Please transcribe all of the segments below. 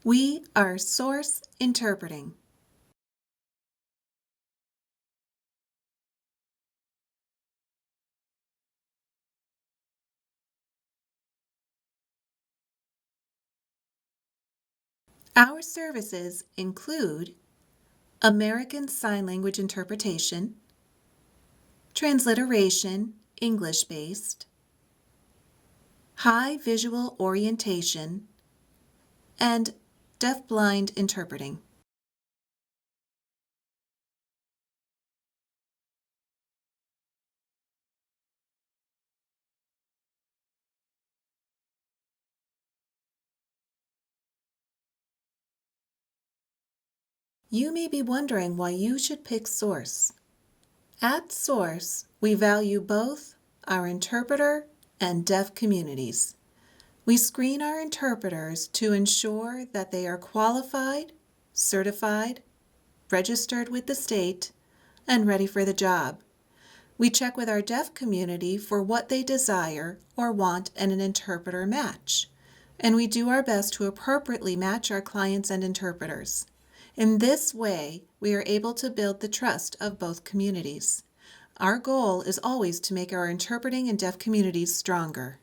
We are source interpreting. Our services include American Sign Language interpretation, transliteration, English-based, high visual orientation, and deaf-blind interpreting. You may be wondering why you should pick Source. At Source, we value both our interpreter and deaf communities. We screen our interpreters to ensure that they are qualified, certified, registered with the state, and ready for the job. We check with our deaf community for what they desire or want in an interpreter match, and we do our best to appropriately match our clients and interpreters. In this way, we are able to build the trust of both communities. Our goal is always to make our interpreting and deaf communities stronger.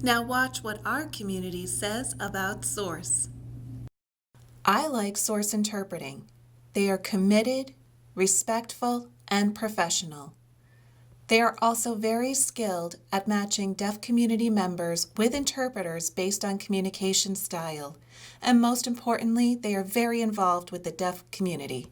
Now watch what our community says about Source. I like Source interpreting. They are committed, respectful, and professional. They are also very skilled at matching deaf community members with interpreters based on communication style. And most importantly, they are very involved with the deaf community.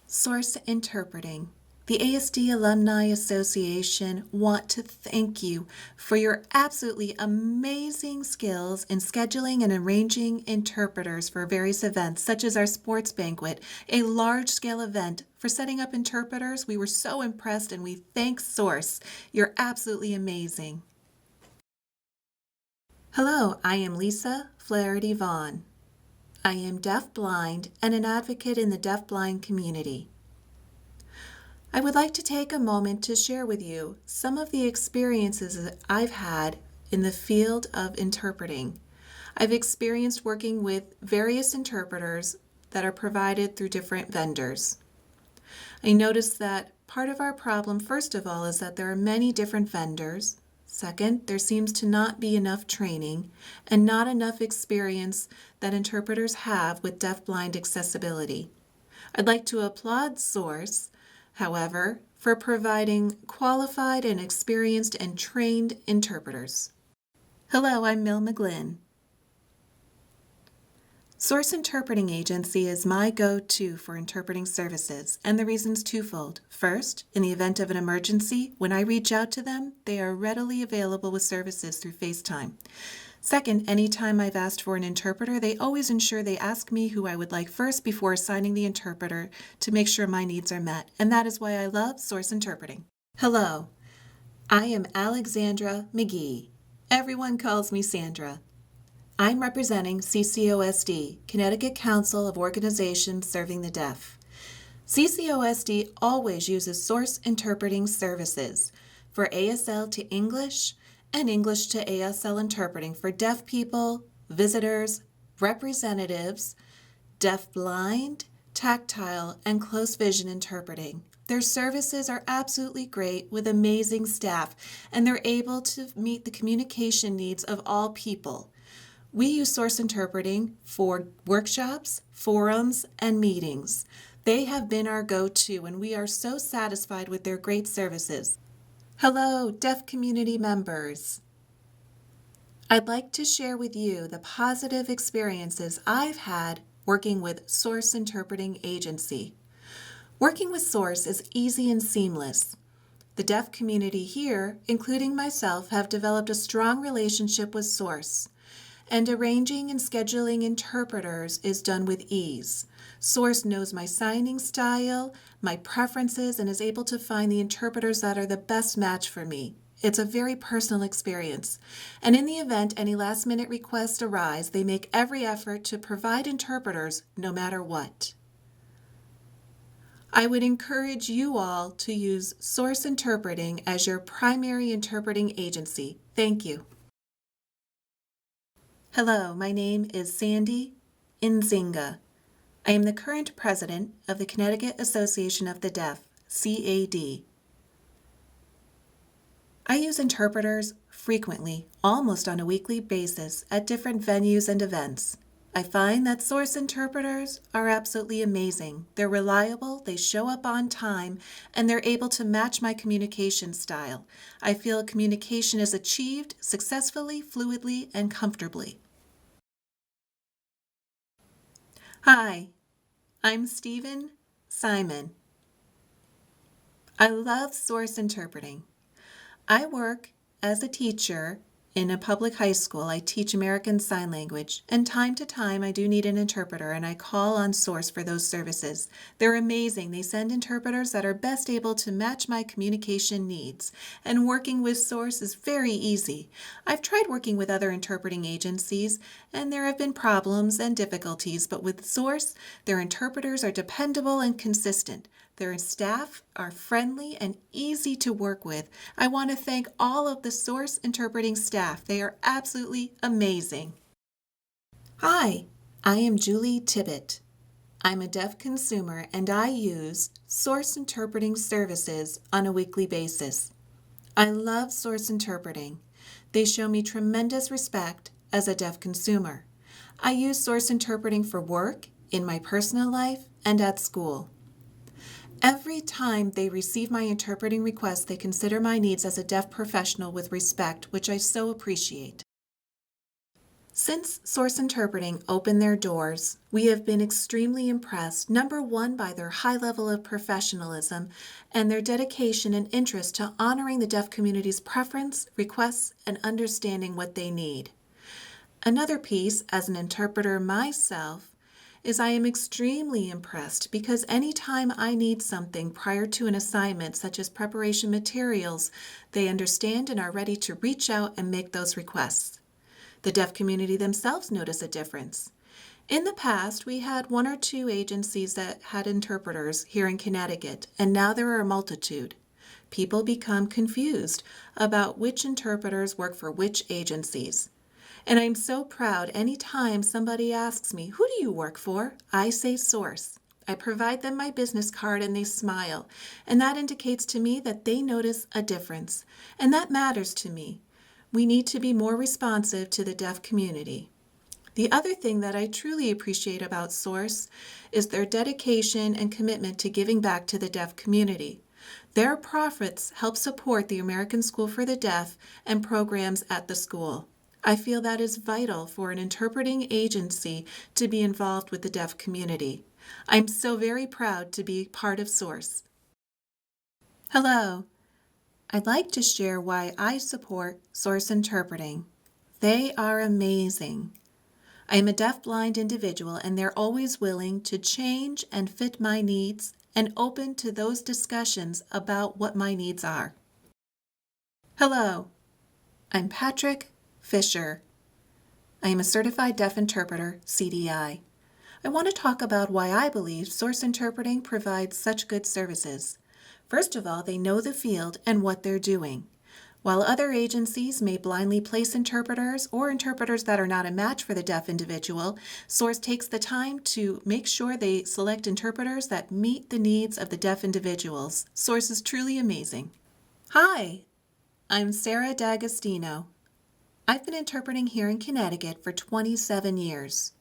Source interpreting. The ASD Alumni Association want to thank you for your absolutely amazing skills in scheduling and arranging interpreters for various events, such as our sports banquet, a large-scale event. For setting up interpreters, we were so impressed and we thank Source. You're absolutely amazing. Hello, I am Lisa Flaherty Vaughn. I am deaf-blind and an advocate in the deaf-blind community. I would like to take a moment to share with you some of the experiences that I've had in the field of interpreting. I've experienced working with various interpreters that are provided through different vendors. I noticed that part of our problem, first of all, is that there are many different vendors. Second, there seems to not be enough training and not enough experience that interpreters have with deaf-blind accessibility. I'd like to applaud Source, however, for providing qualified and experienced and trained interpreters. Hello, I'm Mill McGlynn. Source Interpreting Agency is my go-to for interpreting services, and the reason's twofold. First, in the event of an emergency, when I reach out to them, they are readily available with services through FaceTime. Second, anytime I've asked for an interpreter, they always ensure they ask me who I would like first before assigning the interpreter to make sure my needs are met, and that is why I love Source Interpreting. Hello, I am Alexandra McGee. Everyone calls me Sandra. I'm representing CCOSD, Connecticut Council of Organizations Serving the Deaf. CCOSD always uses Source Interpreting services for ASL to English and English to ASL interpreting for deaf people, visitors, representatives, deaf-blind, tactile, and close vision interpreting. Their services are absolutely great with amazing staff, and they're able to meet the communication needs of all people. We use Source Interpreting for workshops, forums, and meetings. They have been our go-to, and we are so satisfied with their great services. Hello, deaf community members. I'd like to share with you the positive experiences I've had working with Source Interpreting Agency. Working with Source is easy and seamless. The deaf community here, including myself, have developed a strong relationship with Source, and arranging and scheduling interpreters is done with ease. Source knows my signing style, my preferences, and is able to find the interpreters that are the best match for me. It's a very personal experience. And in the event any last-minute requests arise, they make every effort to provide interpreters no matter what. I would encourage you all to use Source Interpreting as your primary interpreting agency. Thank you. Hello, my name is Sandy Nzinga. I am the current president of the Connecticut Association of the Deaf, CAD. I use interpreters frequently, almost on a weekly basis, at different venues and events. I find that Source interpreters are absolutely amazing. They're reliable, they show up on time, and they're able to match my communication style. I feel communication is achieved successfully, fluidly, and comfortably. Hi, I'm Stephen Simon. I love Source interpreting. I work as a teacher in a public high school. I teach American Sign Language, and time to time I do need an interpreter, and I call on Source for those services. They're amazing. They send interpreters that are best able to match my communication needs, and working with Source is very easy. I've tried working with other interpreting agencies, and there have been problems and difficulties, but with Source, their interpreters are dependable and consistent. Their staff are friendly and easy to work with. I want to thank all of the Source interpreting staff. They are absolutely amazing. Hi, I am Julie Tibbett. I'm a deaf consumer and I use Source interpreting services on a weekly basis. I love Source interpreting. They show me tremendous respect as a deaf consumer. I use Source interpreting for work, in my personal life, and at school. Every time they receive my interpreting request, they consider my needs as a deaf professional with respect, which I so appreciate. Since Source Interpreting opened their doors, we have been extremely impressed, number one, by their high level of professionalism and their dedication and interest to honoring the deaf community's preference, requests, and understanding what they need. Another piece, as an interpreter myself, is I am extremely impressed because anytime I need something prior to an assignment, such as preparation materials, they understand and are ready to reach out and make those requests. The deaf community themselves notice a difference. In the past, we had one or two agencies that had interpreters here in Connecticut, and now there are a multitude. People become confused about which interpreters work for which agencies. And I'm so proud anytime somebody asks me, "Who do you work for?" I say Source. I provide them my business card and they smile. And that indicates to me that they notice a difference. And that matters to me. We need to be more responsive to the deaf community. The other thing that I truly appreciate about Source is their dedication and commitment to giving back to the deaf community. Their profits help support the American School for the Deaf and programs at the school. I feel that is vital for an interpreting agency to be involved with the deaf community. I'm so very proud to be part of Source. Hello. I'd like to share why I support Source Interpreting. They are amazing. I am a deaf-blind individual and they're always willing to change and fit my needs and open to those discussions about what my needs are. Hello. I'm Patrick Fisher. I am a certified deaf interpreter, CDI. I want to talk about why I believe Source Interpreting provides such good services. First of all, they know the field and what they're doing. While other agencies may blindly place interpreters or interpreters that are not a match for the deaf individual, Source takes the time to make sure they select interpreters that meet the needs of the deaf individuals. Source is truly amazing. Hi, I'm Sarah D'Agostino. I've been interpreting here in Connecticut for 27 years.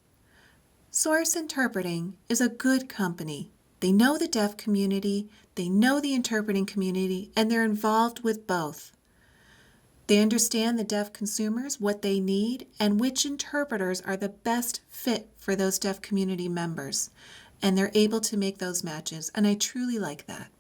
Source Interpreting is a good company. They know the deaf community, they know the interpreting community, and they're involved with both. They understand the deaf consumers, what they need, and which interpreters are the best fit for those deaf community members. And they're able to make those matches, and I truly like that.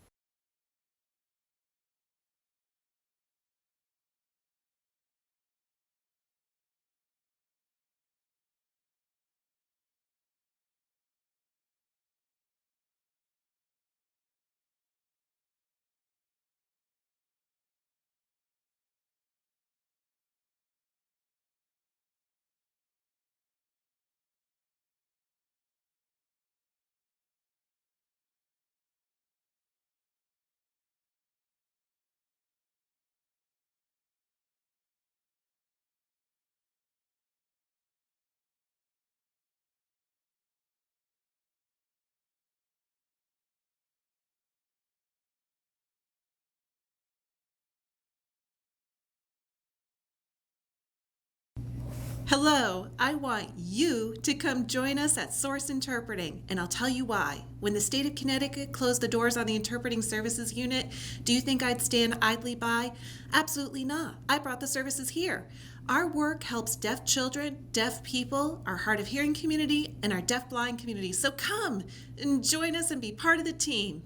Hello, I want you to come join us at Source Interpreting, and I'll tell you why. When the state of Connecticut closed the doors on the Interpreting Services Unit, do you think I'd stand idly by? Absolutely not. I brought the services here. Our work helps deaf children, deaf people, our hard of hearing community, and our deaf-blind community. So come and join us and be part of the team.